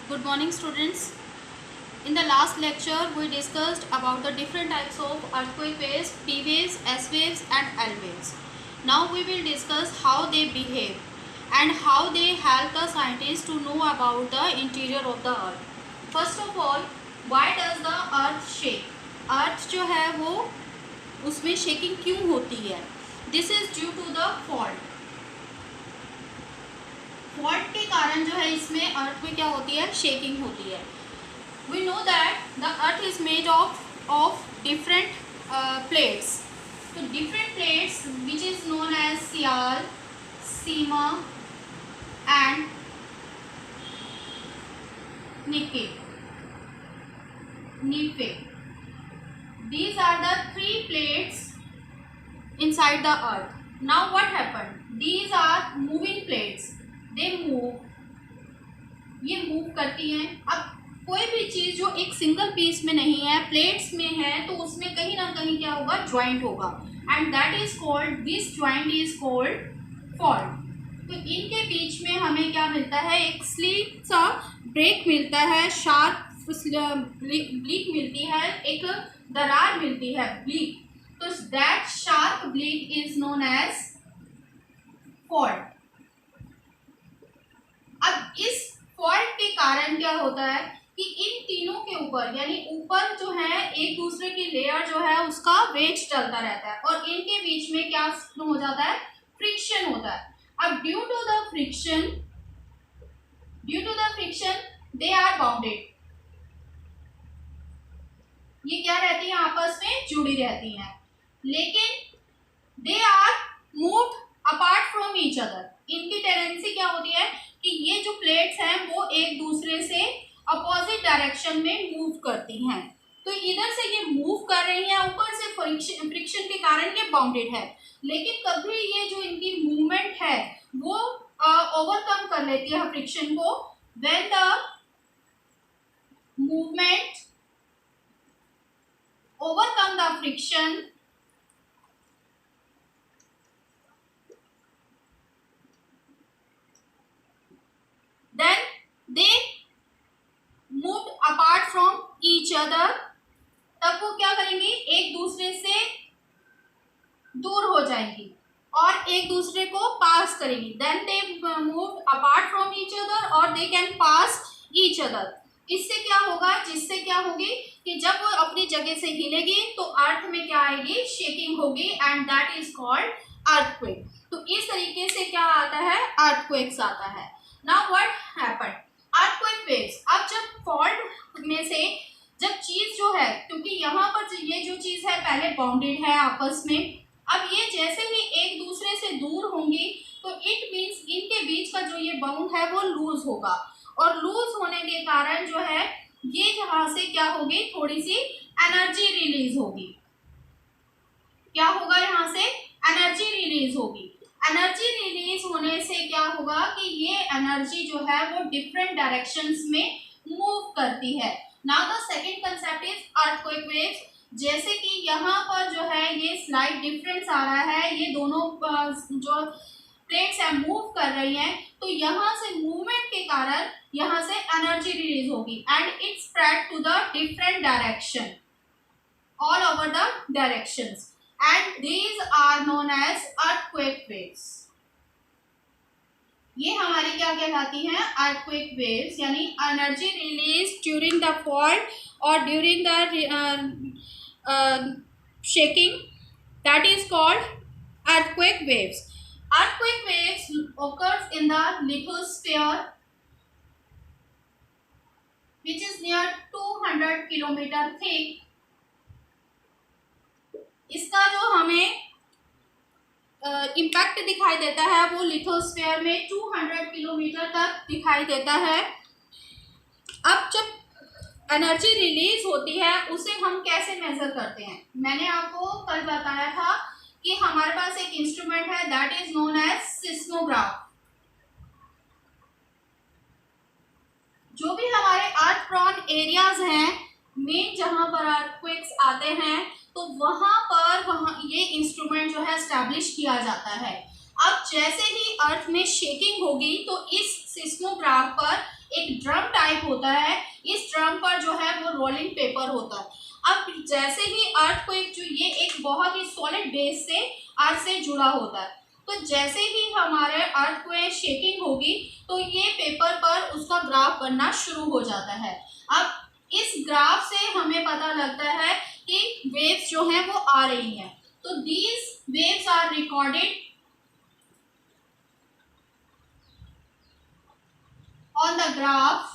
Good morning, students. In the last lecture, we discussed about the different types of earthquake waves, P waves, S waves and L waves. Now we will discuss how they behave and how they help the scientists to know about the interior of the earth. First of all, why does the earth shake? Earth जो है वो उसमें shaking क्यों होती है? This is due to the fault. Fault के कारण जो है इसमें अर्थ में क्या होती है, शेकिंग होती है. We know that the earth is made of different plates. तो different plates which is known as sial, sima and nife. These are the three plates inside the earth. Now what happened? These are moving plates. They move. ये move करती हैं. अब कोई भी चीज़ जो एक single piece में नहीं है, प्लेट्स में है, तो उसमें कहीं ना कहीं क्या होगा, ज्वाइंट होगा. And that is called, this joint is called fault. तो इनके बीच में हमें क्या मिलता है, एक स्लीप सा ब्रेक मिलता है, शार्प ब्लीक मिलती है, एक दरार मिलती है, ब्लीक. तो that sharp bleak is known as fault. अब इस फॉल्ट के कारण क्या होता है कि इन तीनों के ऊपर, यानी ऊपर जो है एक दूसरे की लेयर जो है उसका वेट चलता रहता है और इनके बीच में क्या हो जाता है, फ्रिक्शन होता है. अब due to the friction they are bounded. ये क्या रहती है, आपस में जुड़ी रहती हैं, लेकिन they are moved apart from each other. इनकी टेंडेंसी क्या होती है कि ये जो प्लेट्स हैं वो एक दूसरे से अपोजिट डायरेक्शन में मूव करती हैं. तो इधर से ये मूव कर रही हैं, ऊपर से फ्रिक्शन के कारण ये बाउंडेड है, लेकिन कभी ये जो इनकी मूवमेंट है वो ओवरकम कर लेती है फ्रिक्शन को. When the movement overcome the friction, then they moved apart from each other. तब वो क्या करेंगी, एक दूसरे से दूर हो जाएंगी और एक दूसरे को पास करेंगी. then they moved apart from each other or they can pass each other. इससे क्या होगा, जिससे क्या होगी कि जब वो अपनी जगह से हिलेगी तो अर्थ में क्या आएगी, शेकिंग होगी, and that is called earthquake. तो इस तरीके से क्या आता है, अर्थक्वेक्स आता है. Now what happened? Earthquake waves. अब जब फॉल्ट में से जब चीज जो है, क्योंकि यहाँ पर ये जो चीज है पहले बाउंडेड है आपस में, अब ये जैसे ही एक दूसरे से दूर होंगी तो इट मीन्स इनके बीच का जो ये बाउंड है वो लूज होगा, और लूज होने के कारण जो है ये यहाँ से क्या होगी, थोड़ी सी एनर्जी रिलीज होगी. क्या होगा, यहाँ से एनर्जी रिलीज होगी. एनर्जी रिलीज होने से क्या होगा कि ये एनर्जी जो है वो डिफरेंट डायरेक्शंस में मूव करती है. Now the second concept is earthquake waves. जैसे कि यहाँ पर जो है ये स्लाइड डिफरेंस आ रहा है, ये दोनों जो प्लेट्स है मूव कर रही हैं, तो यहाँ से मूवमेंट के कारण यहाँ से एनर्जी रिलीज होगी and it spread to the different direction, all over the directions, and these are known as earthquake waves. ये हमारी क्या कहलाती हैं, earthquake waves, यानी energy release during the fault और during the shaking, that is called earthquake waves. Earthquake waves occurs in the lithosphere which is near 200 kilometer thick. इसका जो हमें इम्पैक्ट दिखाई देता है वो लिथोस्फीयर में 200 किलोमीटर तक दिखाई देता है. अब जब एनर्जी रिलीज होती है उसे हम कैसे मेजर करते हैं, मैंने आपको कल बताया था कि हमारे पास एक इंस्ट्रूमेंट है that is known as seismograph. जो भी हमारे अर्थ प्रोन एरियाज हैं, मेन जहां पर अर्थक्वेक्स आते हैं, तो वहां ये इंस्ट्रूमेंट जो है एस्टैब्लिश किया जाता है. अब जैसे ही अर्थ में शेकिंग होगी तो इस सिस्मोग्राफ पर एक ड्रम टाइप होता है, इस ड्रम पर जो है वो रोलिंग पेपर होता है। अब जैसे ही अर्थक्वेक जो ये एक बहुत ही सॉलिड बेस से अर्थ से जुड़ा होता है, तो जैसे ही हमारे अर्थक्वेक शेकिंग होगी तो ये पेपर पर उसका ग्राफ बनना शुरू हो जाता है। अब इस ग्राफ से हमें पता लगता है कि वेव्स जो हैं वो आ रही हैं। तो these waves are recorded on the graph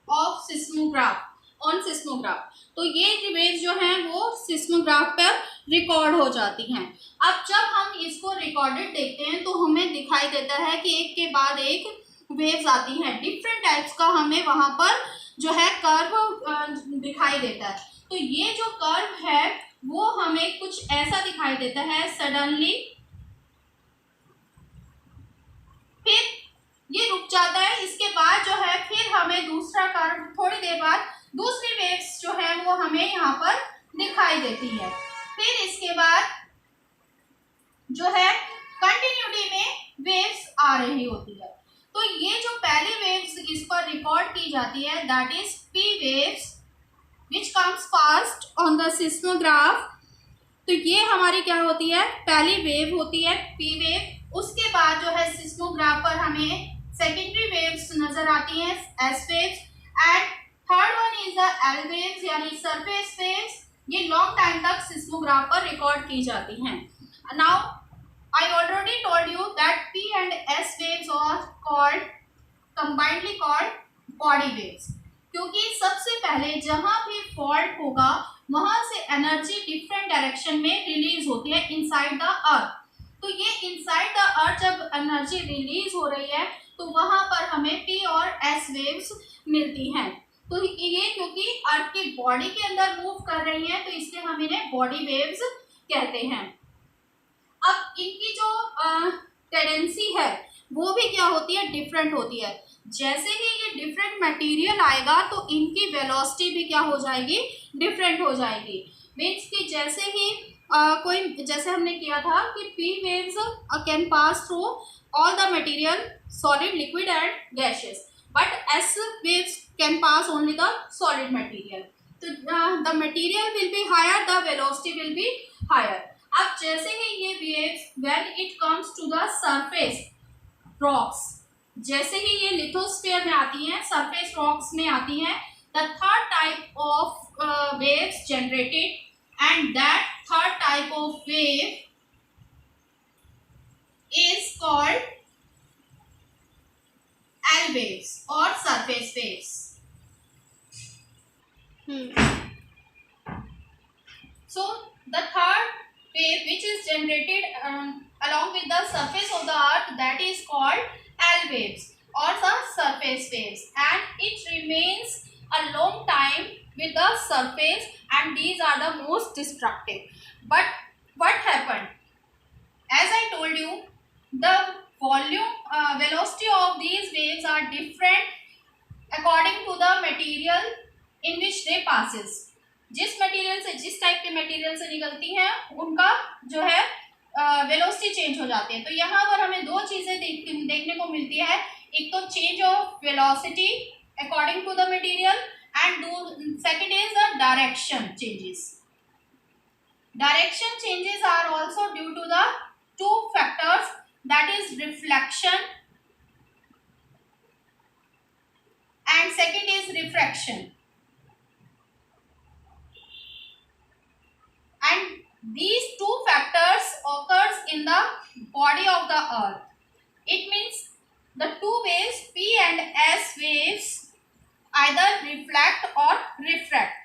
of seismograph, on seismograph. तो ये वेव्स जो हैं वो सिस्मोग्राफ पर रिकॉर्ड हो जाती हैं। अब जब हम इसको रिकॉर्डेड देखते हैं तो हमें दिखाई देता है कि एक के बाद एक वेव्स आती हैं, डिफरेंट टाइप्स का हमें वहां पर जो है कर्व दिखाई देता है। तो ये जो कर्व है वो हमें कुछ ऐसा दिखाई देता है सडनली, फिर ये रुक जाता है। इसके बाद जो है फिर हमें दूसरा कर्व, थोड़ी देर बाद दूसरी वेव्स जो है वो हमें यहाँ पर दिखाई देती है। फिर इसके बाद जो है कंटिन्यूटी में वेव्स आ रही होती है। तो ये जो पहली वेव्स इस पर रिकॉर्ड की जाती है that is P waves which comes fast on the seismograph. तो ये हमारी क्या होती है, पहली वेव होती है पी वेव। उसके बाद जो है सिस्मोग्राफ पर हमें सेकेंडरी वेव्स नजर आती हैं S waves, and third one is the L waves यानी सरफेस वेव्स। ये लॉन्ग टाइम तक सिस्मोग्राफ पर रिकॉर्ड की जाती हैं। Now I already told you that P and S waves are called combinedly called body waves, क्योंकि सबसे पहले जहां भी फॉल्ट होगा वहां से एनर्जी डिफरेंट डायरेक्शन में रिलीज होती है इनसाइड द अर्थ। तो ये इनसाइड द अर्थ जब एनर्जी रिलीज हो रही है तो वहां पर हमें P और S वेव्स मिलती हैं। तो ये क्योंकि अर्थ की बॉडी के अंदर मूव कर रही है तो इसलिए हम इन्हें बॉडी वेव्स कहते हैं। अब इनकी जो टेंडेंसी है वो भी क्या होती है, डिफरेंट होती है। जैसे ही ये डिफरेंट मटेरियल आएगा तो इनकी वेलोसिटी भी क्या हो जाएगी, डिफरेंट हो जाएगी। मीन्स कि जैसे ही कोई, जैसे हमने किया था कि P waves can pass through all the material solid, liquid and gases, but S waves can pass only the solid material. तो the material will be higher, the velocity will be higher. अब जैसे ही ये waves when it comes to the surface rocks, जैसे ही ये lithosphere में आती हैं, सरफेस रॉक्स में आती हैं, the third type of waves generated and that third type of wave is called L waves और surface waves. So the third wave which is generated along with the surface of the earth, that is called L waves or the surface waves, and it remains a long time with the surface, and these are the most destructive. But what happened, as I told you, the volume velocity of these waves are different according to the material in which they passes. जिस material से, जिस type के material से निकलती हैं उनका जो है वेलोसिटी चेंज हो जाती है। तो यहाँ पर हमें दो चीजें देखने को मिलती है, एक तो change of velocity according to the material and second is the direction changes. Direction changes are also due to the two factors, that is reflection and second is refraction. And these two factors occurs in the body of the earth. It means the two waves P and S waves either reflect or refract.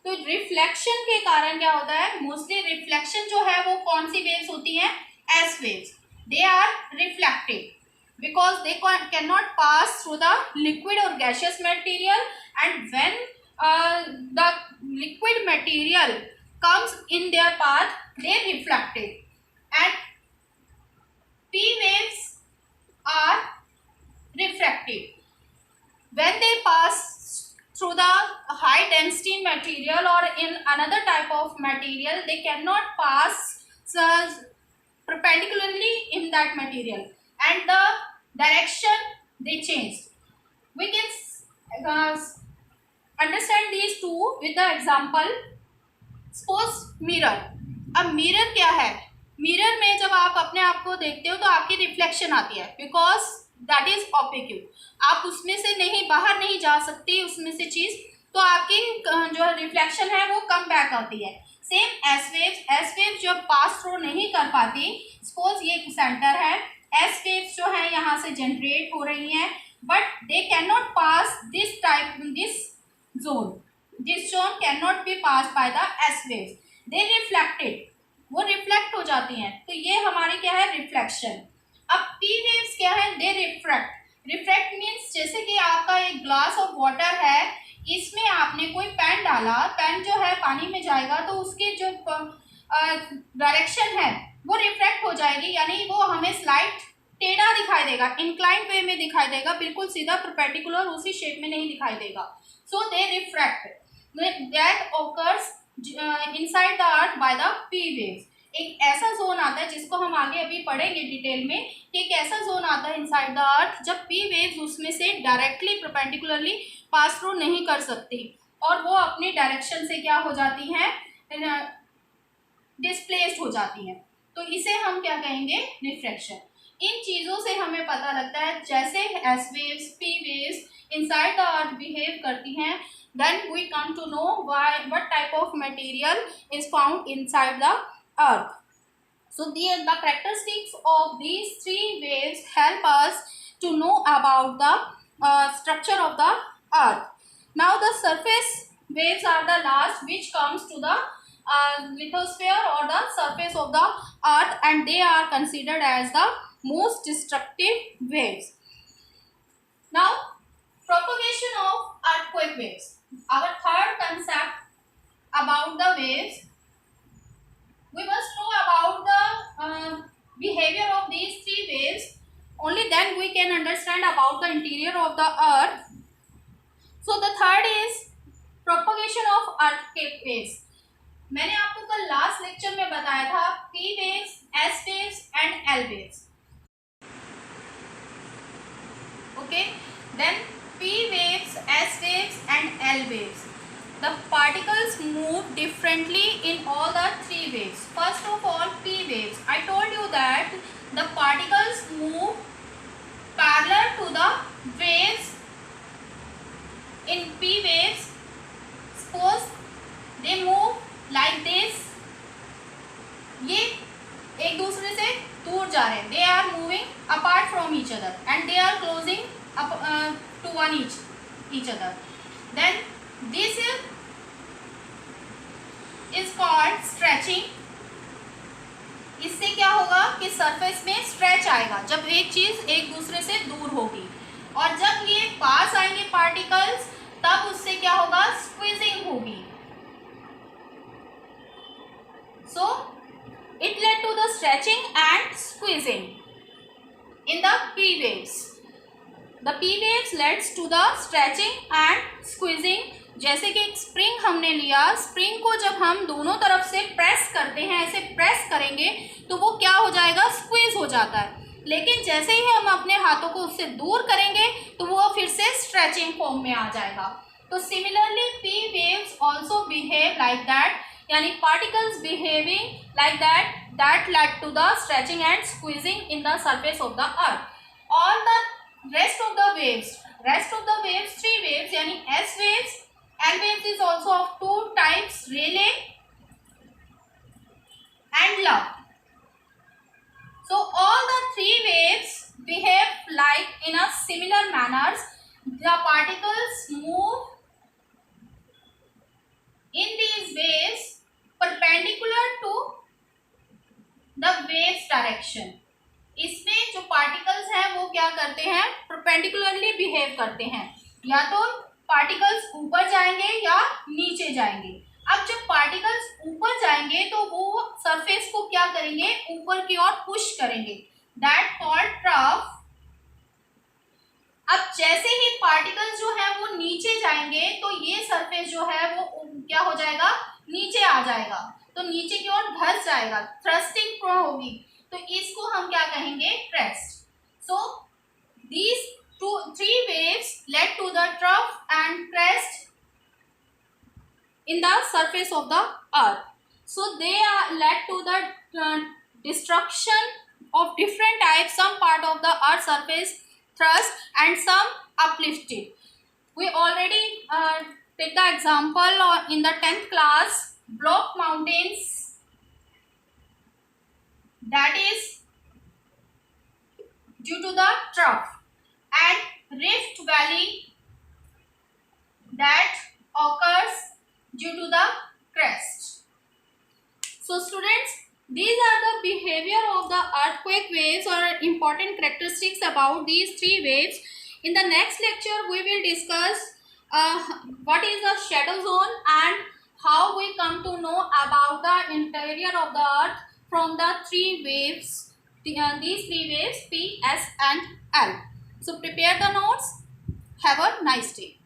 तो reflection के कारण क्या होता है, mostly reflection जो है वो कौन सी वेव्स होती हैं, S waves. They are reflected because they can not pass through the liquid और gaseous material, and when the liquid material comes in their path, they reflected, and P waves are refracted. When they pass through the high density material or in another type of material, they cannot pass perpendicularly in that material, and the direction they changed. We can understand these two with the example. Suppose mirror. अब mirror क्या है? Mirror में जब आप अपने आप को देखते हो तो आपकी रिफ्लेक्शन आती है, बिकॉज दैट इज ऑपेक्यू. आप उसमें से नहीं, बाहर नहीं जा सकती उसमें से चीज, तो आपकी जो रिफ्लेक्शन है वो कम बैक आती है. सेम एस वेव्स जब पास थ्रू नहीं कर पाती, सपोज ये सेंटर है, एस वेव्स जो है यहाँ से जनरेट हो रही हैं, but they can not pass this zone cannot be passed by the S waves. They reflected, वो रिफ्लेक्ट हो जाती हैं, तो ये हमारी क्या है? रिफ्लेक्शन. अब P waves क्या है? दे रिफ्रैक्ट मीन्स जैसे कि आपका एक ग्लास ऑफ वाटर है, इसमें आपने कोई पेन डाला, पेन जो है पानी में जाएगा तो उसकी जो डायरेक्शन है वो रिफ्रैक्ट हो जाएगी, यानी वो हमें स्लाइड टेढ़ा दिखाई देगा, इंक्लाइंड वे में दिखाई देगा, बिल्कुल सीधा परपेंडिकुलर उसी शेप में नहीं दिखाई देगा. सो दे refract. that occurs inside the earth by the P waves. एक ऐसा जोन आता है जिसको हम आगे अभी पढ़ेंगे डिटेल में, कि एक ऐसा जोन आता है इनसाइड द अर्थ जब P waves उसमें से डायरेक्टली परपेंडिकुलरली पास थ्रू नहीं कर सकती और वो अपनी डायरेक्शन से क्या हो जाती हैं? डिस्प्लेस्ड हो जाती हैं. तो इसे हम क्या कहेंगे? रिफ्रैक्शन. इन चीज़ों से हमें पता लगता है जैसे S waves, P waves inside the earth behave करती हैं, then we come to know what type of material is found inside the earth. So the characteristics of these three waves help us to know about the structure of the earth. Now the surface waves are the last, which comes to the lithosphere or the surface of the earth, and they are considered as the most destructive waves. Now propagation of earthquake waves. Our third concept about the waves, we must know about the behavior of these three waves. Only then we can understand about the interior of the earth. So the third is propagation of earthquake waves. मैंने आपको कल last lecture में बताया था P waves, S waves and L waves. Okay, then P waves, S waves and L waves. The particles move differently in all the three waves. First of all, P waves. I told you that the particles move parallel to the waves. In P waves, suppose they move like this. ये एक दूसरे से दूर जा रहे हैं. They are moving apart from each other and they are closing up to one each other. Then this is called stretching. इससे क्या होगा कि सरफेस में स्ट्रेच आएगा जब एक चीज एक दूसरे से दूर होगी, और जब ये पास आएंगे पार्टिकल्स तब उससे क्या होगा? स्क्वीजिंग होगी. So it led to the stretching and squeezing in the P waves. The P waves leads to the stretching and squeezing. जैसे कि एक स्प्रिंग हमने लिया, स्प्रिंग को जब हम दोनों तरफ से प्रेस करते हैं, ऐसे प्रेस करेंगे तो वो क्या हो जाएगा? स्क्वीज हो जाता है. लेकिन जैसे ही हम अपने हाथों को उससे दूर करेंगे तो वो फिर से स्ट्रेचिंग फॉर्म में आ जाएगा. तो similarly P waves also behave like that, यानी particles behaving like that led to the stretching and squeezing in the surface of the earth. All the rest of the waves, three waves, यानी S waves, L waves is also of two types, Rayleigh and Love. So all the three waves behave like in a similar manners. The particles move in these waves perpendicular to the waves direction. इसमें जो particles हैं वो क्या करते हैं? Perpendicularly behave करते हैं, या तो पार्टिकल्स ऊपर जाएंगे या नीचे जाएंगे. अब जब पार्टिकल्स ऊपर जाएंगे तो वो सरफेस को क्या करेंगे? ऊपर की ओर पुश करेंगे. That called trough. अब जैसे ही पार्टिकल्स जो है वो नीचे जाएंगे तो ये सरफेस जो है वो क्या हो जाएगा? नीचे आ जाएगा, तो नीचे की ओर धंस जाएगा, थ्रस्टिंग होगी, तो इसको हम क्या कहेंगे? Crest. in the surface of the earth. So they are led to the destruction of different types. Some part of the earth surface thrust and some uplifted. We already take the example in the 10th class, block mountains, that is due to the trough, and rift valley that occurs due to the crest. So students, these are the behavior of the earthquake waves or important characteristics about these three waves. In the next lecture, we will discuss what is a shadow zone and how we come to know about the interior of the earth from the three waves, these three waves P, S and L. So prepare the notes. Have a nice day.